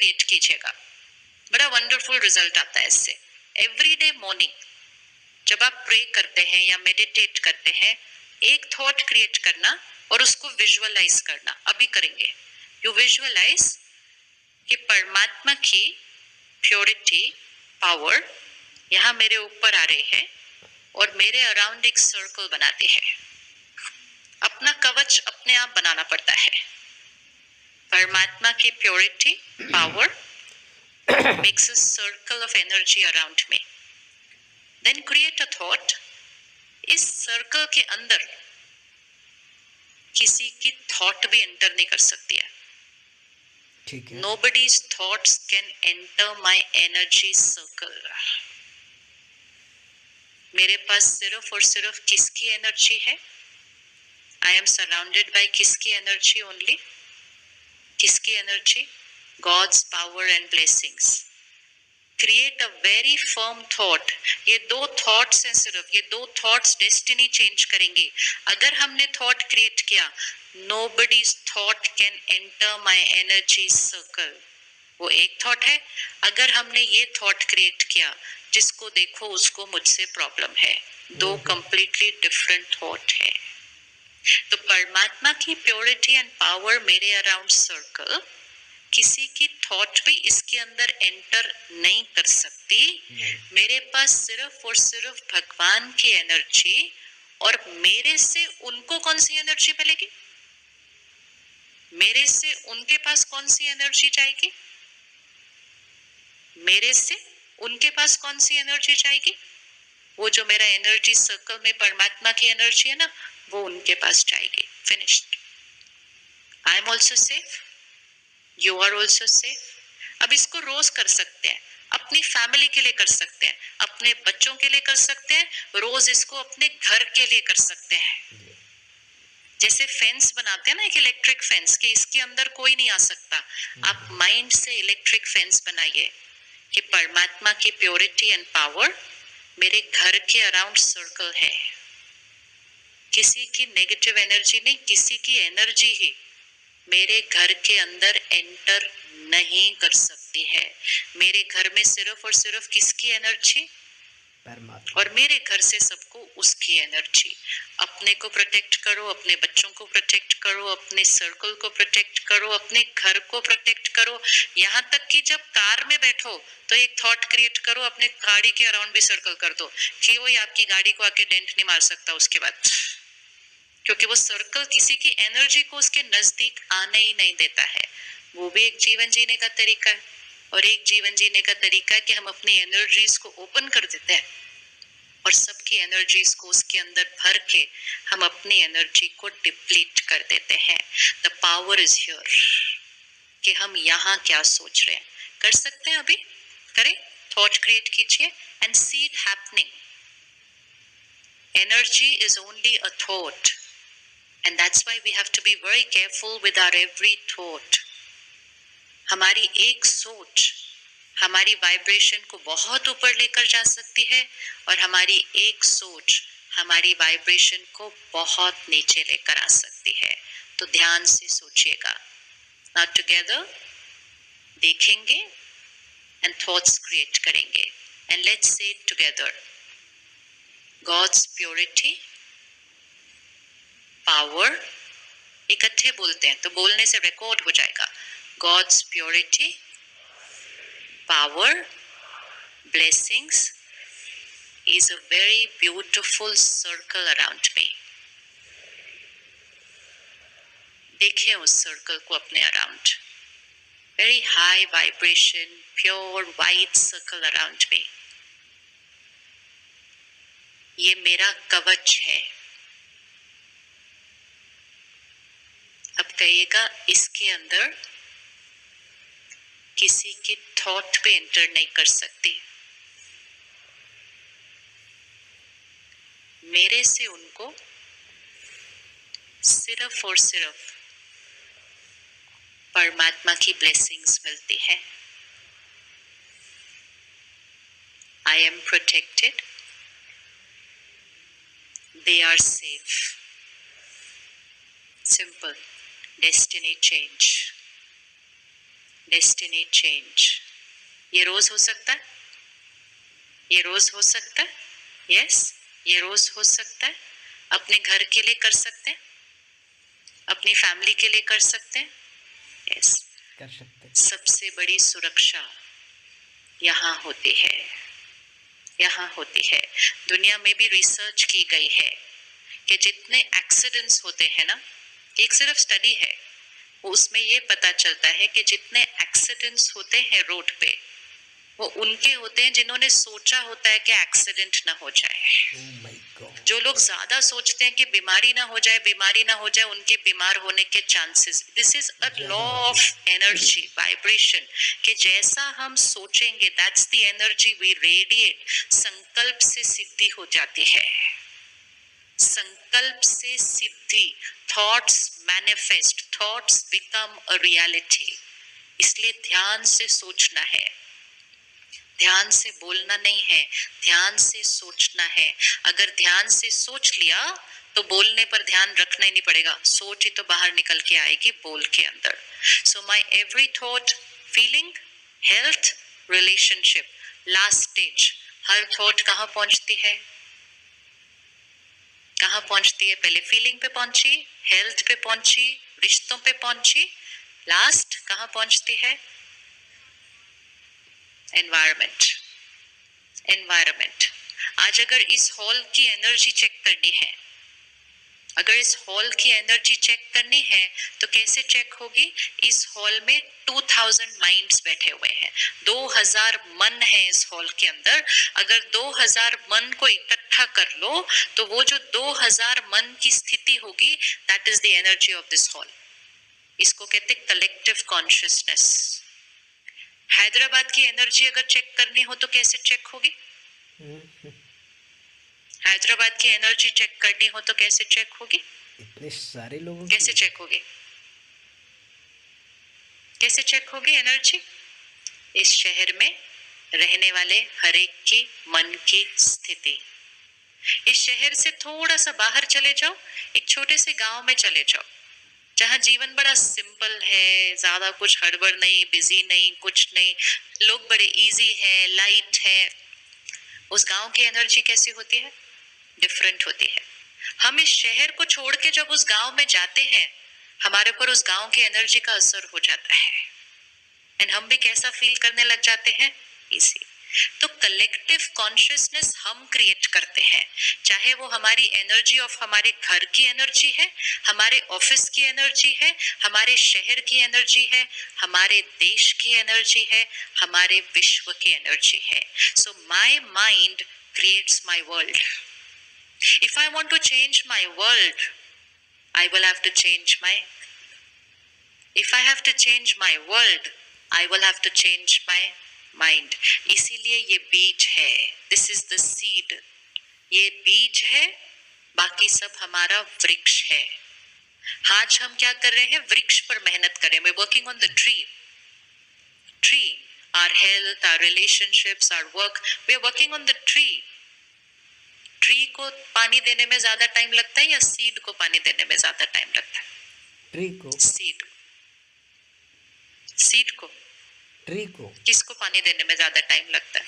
Create कीजिएगा, बड़ा wonderful result आता है इससे। एवरी डे मॉर्निंग जब आप प्रे करते हैं या मेडिटेट करते हैं, एक थॉट क्रिएट करना और उसको विजुअलाइज करना। अभी करेंगे। यू विजुअलाइज कि परमात्मा की प्योरिटी, पावर यहाँ मेरे ऊपर आ रही है और मेरे अराउंड एक सर्कल बनाते हैं। अपना कवच अपने आप बनाना पड़ता है। परमात्मा की purity, power makes a circle of energy around me. Then create a thought. इस सर्कल के अंदर किसी की थॉट भी एंटर नहीं कर सकती है। ठीक है। Nobody's thoughts can enter my energy circle. मेरे पास सिर्फ और सिर्फ किसकी एनर्जी है? I am surrounded by किसकी एनर्जी ओनली? किसकी energy? God's power and blessings. Create a very firm thought. ये दो थॉट्स हैं सिर्फ, ये दो थॉट्स डेस्टिनी चेंज करेंगे। अगर हमने थॉट क्रिएट किया, nobody's thought can enter my energy circle, वो एक थॉट है। अगर हमने ये थॉट क्रिएट किया, जिसको देखो उसको मुझसे प्रॉब्लम है, दो कंप्लीटली डिफरेंट थॉट है। तो परमात्मा की प्योरिटी एंड पावर मेरे अराउंड सर्कल, किसी की थॉट भी इसके अंदर एंटर नहीं कर सकती। मेरे पास सिर्फ और सिर्फ भगवान की एनर्जी, और मेरे से उनको कौन सी एनर्जी मिलेगी? मेरे से उनके पास कौन सी एनर्जी जाएगी? मेरे से उनके पास कौन सी एनर्जी जाएगी? वो जो मेरा एनर्जी सर्कल में परमात्मा की एनर्जी है ना, वो उनके पास जाएगी। Finished. I am also safe, you are also safe. अब इसको रोज कर सकते हैं, अपनी फैमिली के लिए कर सकते हैं, अपने बच्चों के लिए कर सकते हैं, रोज इसको अपने घर के लिए कर सकते हैं। जैसे फेंस बनाते हैं ना, एक इलेक्ट्रिक फेंस, कि इसके अंदर कोई नहीं आ सकता। आप माइंड से इलेक्ट्रिक फेंस बनाइए कि परमात्मा की प्योरिटी एंड पावर मेरे घर के अराउंड सर्कल है। किसी की नेगेटिव एनर्जी नहीं, किसी की एनर्जी ही मेरे घर के अंदर एंटर नहीं कर सकती है। मेरे घर में सिर्फ और सिर्फ किसकी एनर्जी? परमात्मा। और मेरे घर से सबको उसकी एनर्जी। अपने को प्रोटेक्ट करो, अपने बच्चों को प्रोटेक्ट करो, अपने सर्कल को प्रोटेक्ट करो, अपने घर को प्रोटेक्ट करो। यहाँ तक कि जब कार में बैठो तो एक थॉट क्रिएट करो, अपने गाड़ी के अराउंड भी सर्कल कर दो कि वो आपकी गाड़ी को आके डेंट नहीं मार सकता उसके बाद, क्योंकि वो सर्कल किसी की एनर्जी को उसके नजदीक आने ही नहीं देता है। वो भी एक जीवन जीने का तरीका है, और एक जीवन जीने का तरीका है कि हम अपनी एनर्जीज को ओपन कर देते हैं और सबकी एनर्जीज को उसके अंदर भर के हम अपनी एनर्जी को डिप्लीट कर देते हैं। द पावर इज हियर कि हम यहाँ क्या सोच रहे हैं। कर सकते हैं, अभी करें। थॉट क्रिएट कीजिए and see it happening. Energy is only a thought, and that's why we have to be very careful with our every thought. हमारी एक सोच हमारी वाइब्रेशन को बहुत ऊपर लेकर जा सकती है, और हमारी एक सोच हमारी वाइब्रेशन को बहुत नीचे लेकर आ सकती है। तो ध्यान से सोचिएगा। Now together देखेंगे and thoughts create करेंगे, and let's say it together. God's purity, power, इकट्ठे बोलते हैं तो बोलने से रिकॉर्ड हो जाएगा। God's purity, power, blessings is a very beautiful circle around me. देखिए उस सर्कल को अपने around, very high vibration, pure white circle around me. ये मेरा कवच है। अब कहिएगा, इसके अंदर किसी की थॉट पे एंटर नहीं कर सकती। मेरे से उनको सिर्फ और सिर्फ परमात्मा की ब्लेसिंग्स मिलती है। I am protected, they are safe. Simple, destiny change. Destiny change. ये रोज हो सकता है, ये रोज हो सकता है, यस ये रोज हो सकता है। अपने घर के लिए कर सकते हैं, अपनी फैमिली के लिए कर सकते हैं, यस कर सकते हैं। सबसे बड़ी सुरक्षा यहाँ होती है, यहाँ होती है। दुनिया में भी रिसर्च की गई है कि जितने एक्सीडेंट्स होते हैं ना, एक सिर्फ स्टडी है, उसमें ये पता चलता है कि जितने एक्सीडेंट्स होते हैं रोड पे, वो उनके होते हैं जिन्होंने सोचा होता है कि एक्सीडेंट ना हो जाए। Oh my God. जो लोग ज्यादा सोचते हैं कि बीमारी ना हो जाए, बीमारी ना हो जाए, उनके बीमार होने के chances. This is a law of energy vibration, कि जैसा हम सोचेंगे that's the energy we radiate. संकल्प से सिद्धि हो जाती है, संकल्प से सिद्धि, thoughts manifest, thoughts become a reality. इसलिए ध्यान से सोचना है, ध्यान से बोलना नहीं है, ध्यान से सोचना है। अगर ध्यान से सोच लिया तो बोलने पर ध्यान रखना ही नहीं पड़ेगा, सोच ही तो बाहर निकल के आएगी बोल के अंदर। So my every thought, feeling, health, relationship, last stage. हर थॉट कहाँ पहुंचती है, कहाँ पहुंचती है? पहले फीलिंग पे पहुंची, हेल्थ पे पहुंची, रिश्तों पे पहुंची, लास्ट कहाँ पहुंचती है? एनवायरमेंट। एनवायरमेंट। आज अगर इस हॉल की एनर्जी चेक करनी है, अगर इस हॉल की एनर्जी चेक करनी है तो कैसे चेक होगी? इस हॉल में 2000 माइंड्स बैठे हुए हैं, 2000 मन है इस हॉल के अंदर। अगर 2000 मन को इकट्ठा कर लो तो वो जो 2000 मन की स्थिति होगी, that is the energy of this hall. इसको कहते हैं कलेक्टिव कॉन्शियसनेस। हैदराबाद की एनर्जी अगर चेक करनी हो तो कैसे चेक होगी? हैदराबाद की एनर्जी चेक करनी हो तो कैसे चेक होगी? इतने सारे लोगों कैसे चेक होगी? कैसे चेक होगी एनर्जी? इस शहर में रहने वाले हर एक की मन की स्थिति। इस शहर से थोड़ा सा बाहर चले जाओ, एक छोटे से गांव में चले जाओ जहाँ जीवन बड़ा सिंपल है, ज्यादा कुछ हड़बड़ नहीं, बिजी नहीं, कुछ नहीं, लोग बड़े इजी हैं, लाइट है। उस गांव की एनर्जी कैसी होती है? डिफरेंट होती है। हम इस शहर को छोड़ के जब उस गांव में जाते हैं, हमारे ऊपर उस गांव की एनर्जी का असर हो जाता है, एंड हम भी कैसा फील करने लग जाते हैं? इसी। तो कलेक्टिव कॉन्शियसनेस हम क्रिएट करते हैं, चाहे वो हमारी एनर्जी ऑफ हमारे घर की एनर्जी है, हमारे ऑफिस की एनर्जी है, हमारे शहर की एनर्जी है, हमारे देश की एनर्जी है, हमारे विश्व की एनर्जी है। So my mind creates my world. If I want to change my world, I will have to change my. If I have to change my world, I will have to change my mind. इसीलिए ये बीज है, this is the seed. ये बीज है, बाकी सब हमारा वृक्ष है। आज हम क्या कर रहे हैं? वृक्ष पर मेहनत कर रहे हैं। We're working on the tree. Tree, our health, our relationships, our work. We are working on the tree. Tree को पानी देने में ज्यादा टाइम लगता है या सीड को पानी देने में ज्यादा टाइम लगता है? ट्री को। सीड। सीड को। ट्री को। किसको पानी देने में ज्यादा टाइम लगता है?